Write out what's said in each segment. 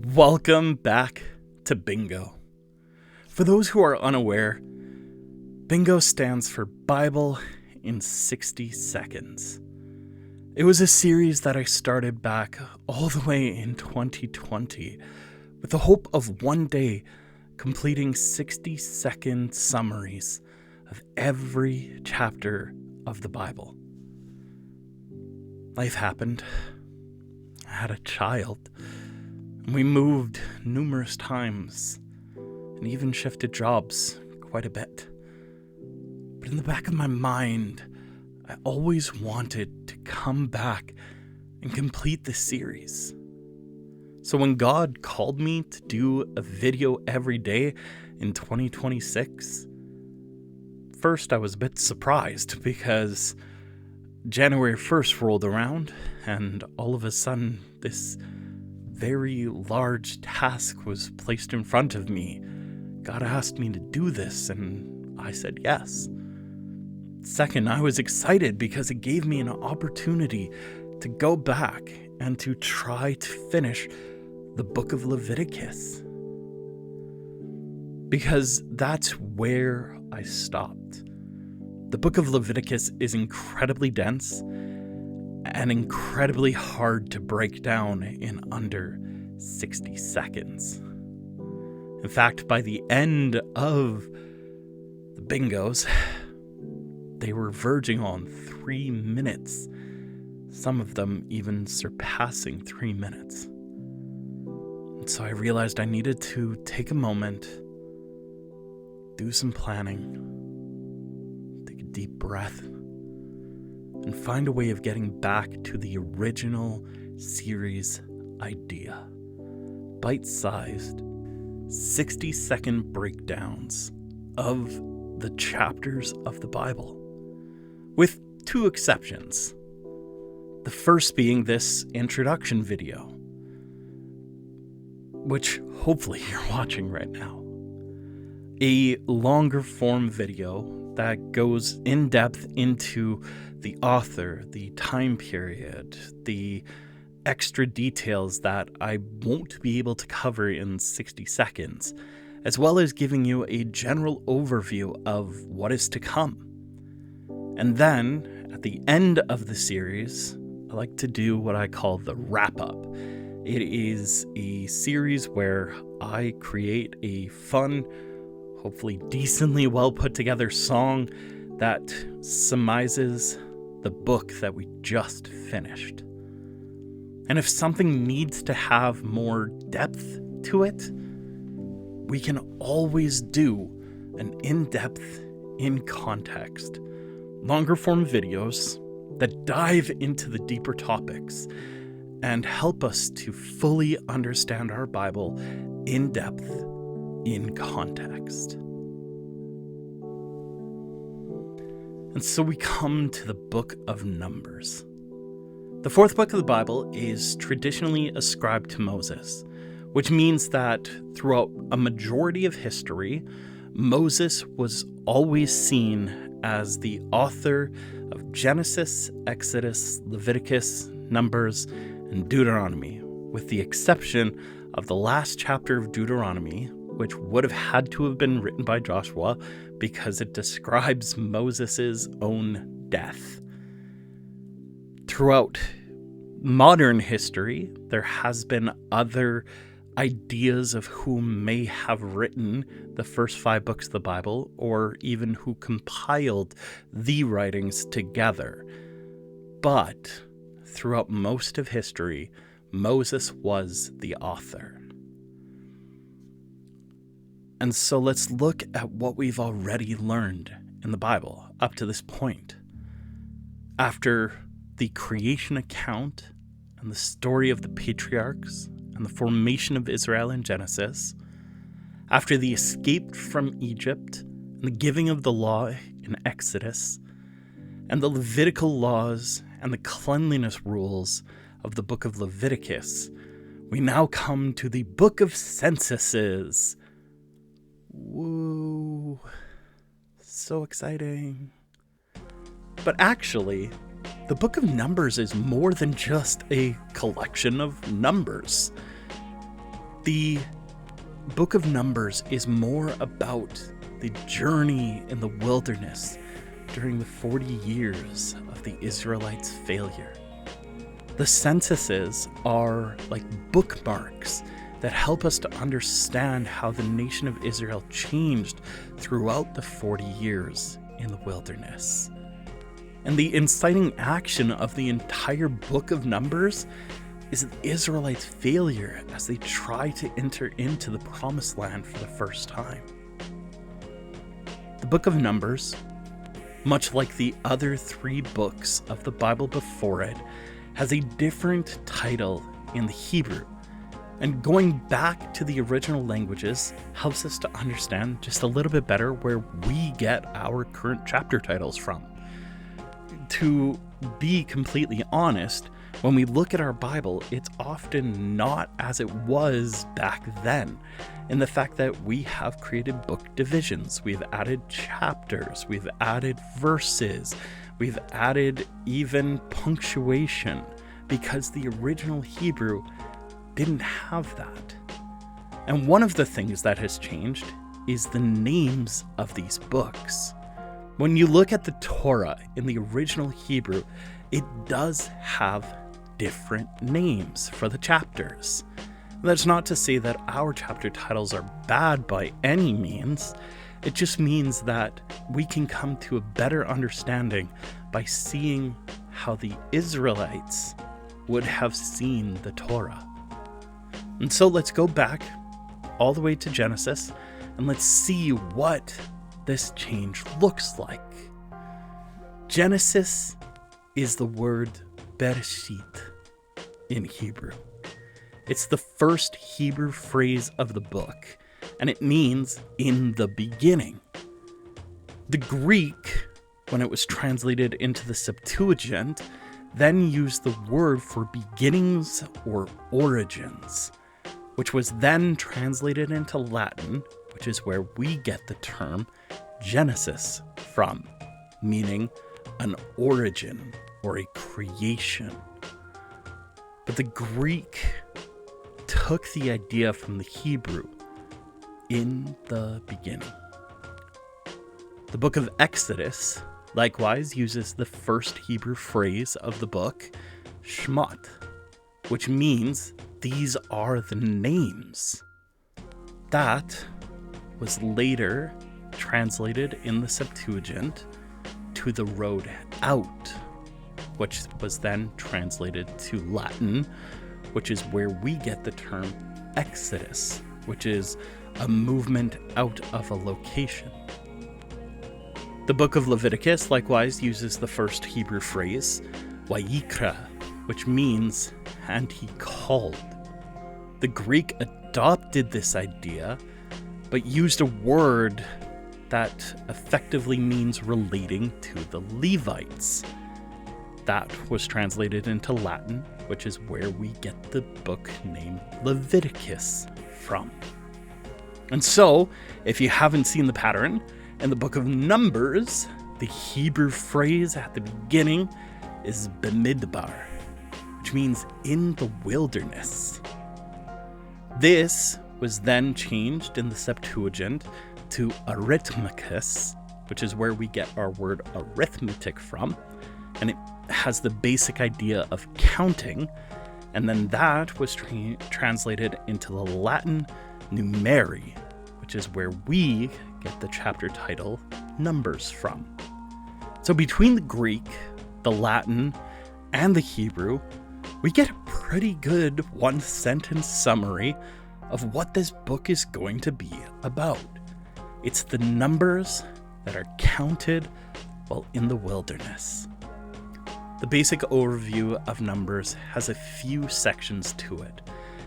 Welcome back to Bingo. For those who are unaware, Bingo stands for Bible in 60 Seconds. It was a series that I started back all the way in 2020 with the hope of one day completing 60-second summaries of every chapter of the Bible. Life happened. I had a child. We moved numerous times and even shifted jobs quite a bit. But in the back of my mind, I always wanted to come back and complete this series. So when God called me to do a video every day in 2026, first I was a bit surprised because January 1st rolled around and all of a sudden this very large task was placed in front of me. God asked me to do this, and I said yes. Second, I was excited because it gave me an opportunity to go back and to try to finish the book of Leviticus. Because that's where I stopped. The book of Leviticus is incredibly dense and incredibly hard to break down in under 60 seconds. In fact, by the end of the bingos, they were verging on 3 minutes, some of them even surpassing 3 minutes. And so I realized I needed to take a moment, do some planning, take a deep breath, and find a way of getting back to the original series idea. Bite-sized, 60-second breakdowns of the chapters of the Bible, with 2 exceptions. The first being this introduction video, which hopefully you're watching right now. A longer form video that goes in depth into the author, the time period, the extra details that I won't be able to cover in 60 seconds, as well as giving you a general overview of what is to come. And then, at the end of the series, I like to do what I call the wrap-up. It is a series where I create a fun, hopefully decently well put together song that surmises the book that we just finished. And if something needs to have more depth to it, we can always do an in-depth, in-context, longer form videos that dive into the deeper topics and help us to fully understand our Bible in depth, in context. And so we come to the book of Numbers. The 4th book of the Bible is traditionally ascribed to Moses, which means that throughout a majority of history, Moses was always seen as the author of Genesis, Exodus, Leviticus, Numbers, and Deuteronomy, with the exception of the last chapter of Deuteronomy, which would have had to have been written by Joshua because it describes Moses' own death. Throughout modern history, there has been other ideas of who may have written the first 5 books of the Bible, or even who compiled the writings together. But throughout most of history, Moses was the author. And so let's look at what we've already learned in the Bible up to this point. After the creation account and the story of the patriarchs and the formation of Israel in Genesis, after the escape from Egypt and the giving of the law in Exodus, and the Levitical laws and the cleanliness rules of the book of Leviticus, we now come to the book of censuses. Woo, so exciting. But actually, the book of Numbers is more than just a collection of numbers. The book of Numbers is more about the journey in the wilderness during the 40 years of the Israelites' failure. The censuses are like bookmarks that help us to understand how the nation of Israel changed throughout the 40 years in the wilderness. And the inciting action of the entire book of Numbers is the Israelites' failure as they try to enter into the promised land for the first time. The book of Numbers, much like the other 3 books of the Bible before it, has a different title in the Hebrew. And going back to the original languages helps us to understand just a little bit better where we get our current chapter titles from. To be completely honest, when we look at our Bible, it's often not as it was back then, in the fact that we have created book divisions, we've added chapters, we've added verses, we've added even punctuation, because the original Hebrew didn't have that. And one of the things that has changed is the names of these books. When you look at the Torah in the original Hebrew, it does have different names for the chapters. That's not to say that our chapter titles are bad by any means. It just means that we can come to a better understanding by seeing how the Israelites would have seen the Torah. And so let's go back all the way to Genesis and let's see what this change looks like. Genesis is the word Bereshit in Hebrew. It's the first Hebrew phrase of the book, and it means in the beginning. The Greek, when it was translated into the Septuagint, then used the word for beginnings or origins, which was then translated into Latin, which is where we get the term Genesis from, meaning an origin or a creation. But the Greek took the idea from the Hebrew, in the beginning. The book of Exodus likewise uses the first Hebrew phrase of the book, Shemot, which means these are the names. That was later translated in the Septuagint to the road out, which was then translated to Latin, which is where we get the term Exodus, which is a movement out of a location. The book of Leviticus likewise uses the first Hebrew phrase, Vayikra, which means, and he called. The Greek adopted this idea, but used a word that effectively means relating to the Levites. That was translated into Latin, which is where we get the book named Leviticus from. And so, if you haven't seen the pattern, in the book of Numbers, the Hebrew phrase at the beginning is Bemidbar, which means in the wilderness. This was then changed in the Septuagint to Arithmicus, which is where we get our word arithmetic from, and it has the basic idea of counting, and then that was translated into the Latin numeri, which is where we get the chapter title Numbers from. So between the Greek, the Latin, and the Hebrew, we get a pretty good one-sentence summary of what this book is going to be about. It's the numbers that are counted while in the wilderness. The basic overview of Numbers has a few sections to it.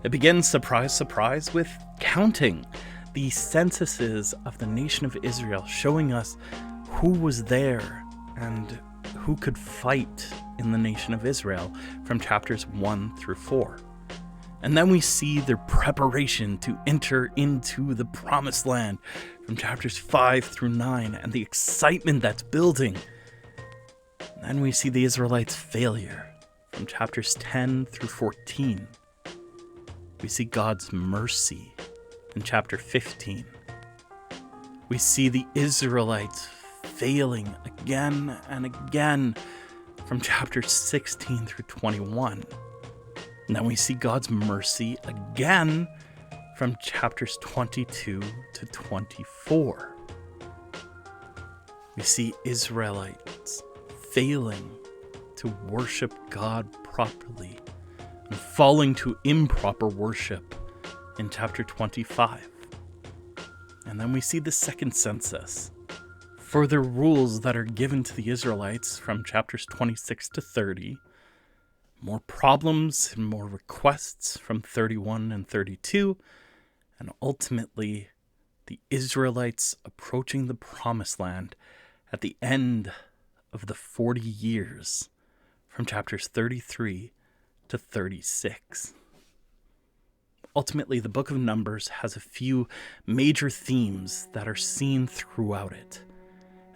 It begins, surprise, surprise, with counting, the censuses of the nation of Israel, showing us who was there and who could fight in the nation of Israel from chapters 1 through 4. And then we see their preparation to enter into the promised land from chapters 5 through 9 and the excitement that's building. And then we see the Israelites' failure from chapters 10 through 14. We see God's mercy in chapter 15. We see the Israelites failing again and again from chapters 16 through 21. And then we see God's mercy again from chapters 22 to 24. We see Israelites failing to worship God properly and falling to improper worship in chapter 25. And then we see the second census, further rules that are given to the Israelites from chapters 26 to 30, more problems and more requests from 31 and 32, and ultimately the Israelites approaching the promised land at the end of the 40 years from chapters 33 to 36. Ultimately, the book of Numbers has a few major themes that are seen throughout it.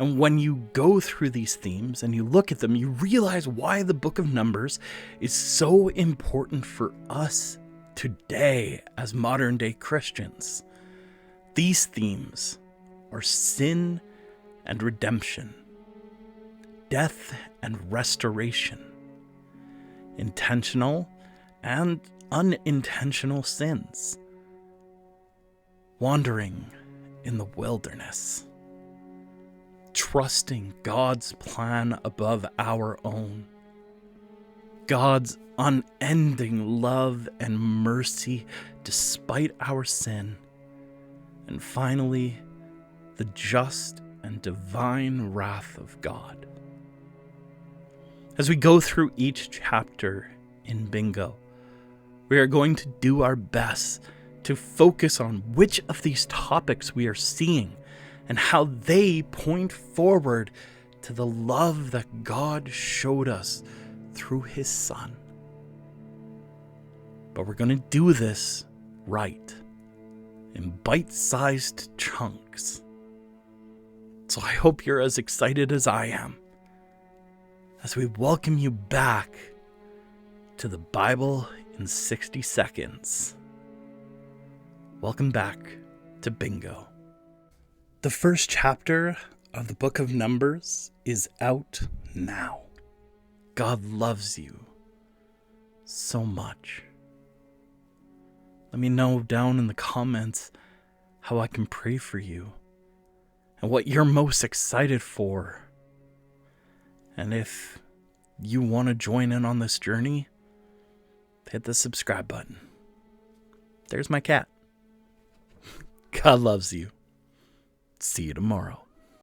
And when you go through these themes and you look at them, you realize why the book of Numbers is so important for us today as modern day Christians. These themes are sin and redemption, death and restoration, intentional and unintentional sins, wandering in the wilderness, trusting God's plan above our own, God's unending love and mercy despite our sin, and finally, the just and divine wrath of God. As we go through each chapter in Bingo, we are going to do our best to focus on which of these topics we are seeing and how they point forward to the love that God showed us through his Son. But we're going to do this right, in bite-sized chunks. So I hope you're as excited as I am as we welcome you back to the Bible in 60 seconds. Welcome back to Bingo. The first chapter of the book of Numbers is out now. God loves you so much. Let me know down in the comments how I can pray for you and what you're most excited for. And if you want to join in on this journey, hit the subscribe button. There's my cat. God loves you. See you tomorrow.